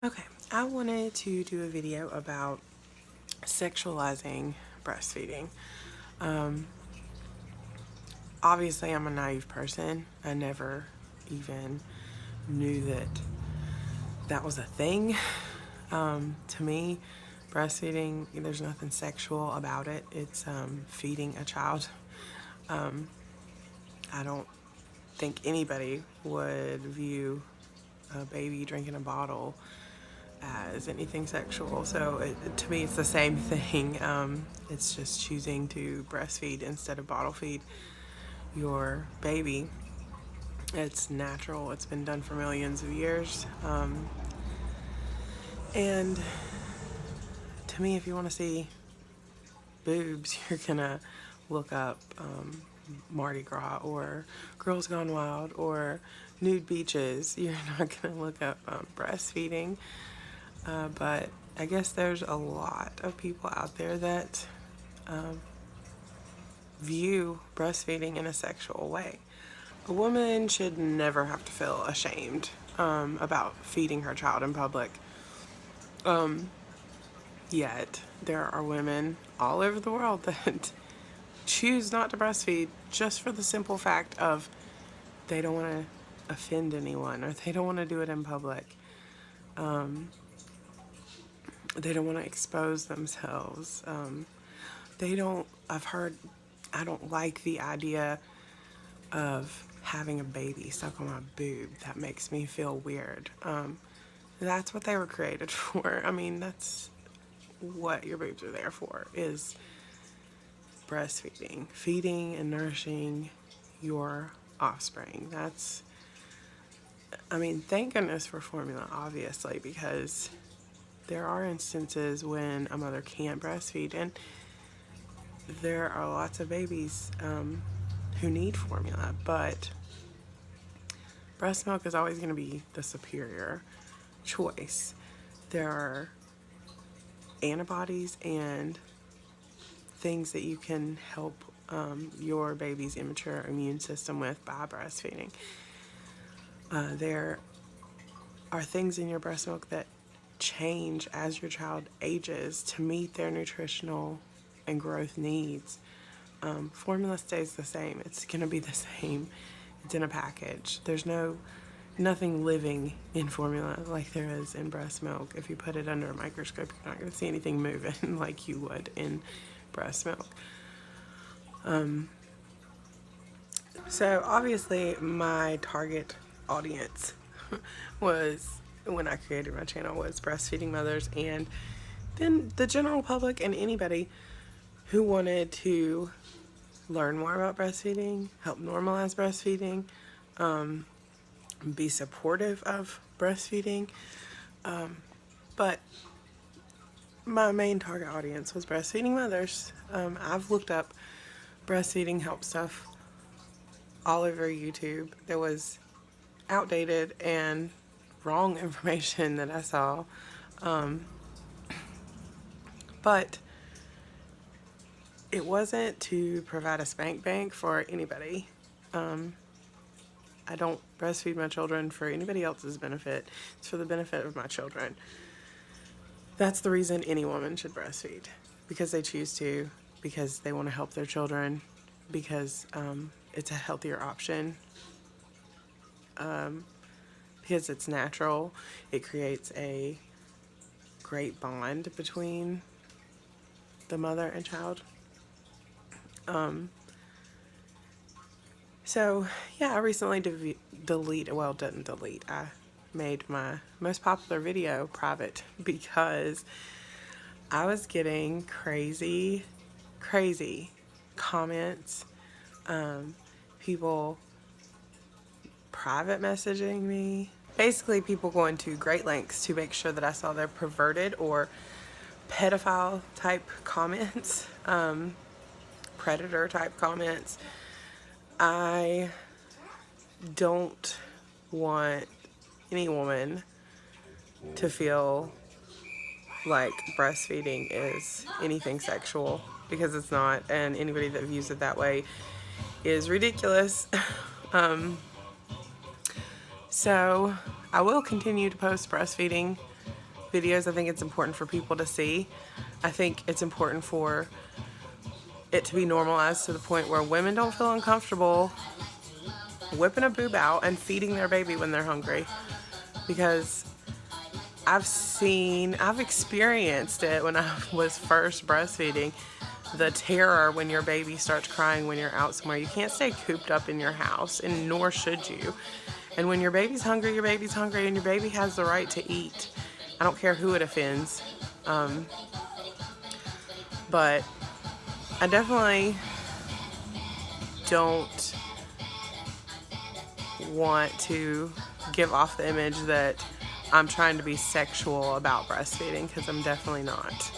Okay, I wanted to do a video about sexualizing breastfeeding. Obviously, I'm a naive person. I never even knew that that was a thing. To me, breastfeeding, there's nothing sexual about it. It's feeding a child. I don't think anybody would view a baby drinking a bottle as anything sexual. So to me, it's the same thing. It's just choosing to breastfeed instead of bottle feed your baby. It's natural. It's been done for millions of years. And to me, if you want to see boobs, you're gonna look up Mardi Gras or Girls Gone Wild or nude beaches. You're not gonna look up breastfeeding. But I guess there's a lot of people out there that view breastfeeding in a sexual way. A woman should never have to feel ashamed about feeding her child in public. Yet there are women all over the world that choose not to breastfeed just for the simple fact of they don't want to offend anyone, or they don't want to do it in public. They don't want to expose themselves. I don't like the idea of having a baby stuck on my boob. That makes me feel weird. That's what they were created for. I mean, that's what your boobs are there for, is breastfeeding, feeding and nourishing your offspring. Thank goodness for formula, obviously, because there are instances when a mother can't breastfeed, and there are lots of babies who need formula, but breast milk is always going to be the superior choice. There are antibodies and things that you can help your baby's immature immune system with by breastfeeding. There are things in your breast milk that change as your child ages to meet their nutritional and growth needs. Formula stays the same. It's going to be the same. It's in a package. There's nothing living in formula like there is in breast milk. If you put it under a microscope, you're not going to see anything moving like you would in breast milk. So obviously my target audience was, when I created my channel, was breastfeeding mothers, and then the general public and anybody who wanted to learn more about breastfeeding, help normalize breastfeeding, be supportive of breastfeeding. But my main target audience was breastfeeding mothers. I've looked up breastfeeding help stuff all over YouTube. There was outdated and wrong information that I saw. But it wasn't to provide a spank bank for anybody. I don't breastfeed my children for anybody else's benefit. It's for the benefit of my children. That's the reason any woman should breastfeed. Because they choose to, because they want to help their children, because it's a healthier option, because it's natural. It creates a great bond between the mother and child. So yeah, I recently I made my most popular video private because I was getting crazy comments, people private messaging me, basically people going to great lengths to make sure that I saw their perverted or pedophile type comments, predator type comments. I don't want any woman to feel like breastfeeding is anything sexual, because it's not, and anybody that views it that way is ridiculous. So I will continue to post breastfeeding videos. I think it's important for people to see. I think it's important for it to be normalized to the point where women don't feel uncomfortable whipping a boob out and feeding their baby when they're hungry. Because I've experienced it when I was first breastfeeding. The terror when your baby starts crying when you're out somewhere. You can't stay cooped up in your house, and nor should you. And when your baby's hungry, and your baby has the right to eat. I don't care who it offends. But I definitely don't want to give off the image that I'm trying to be sexual about breastfeeding, because I'm definitely not.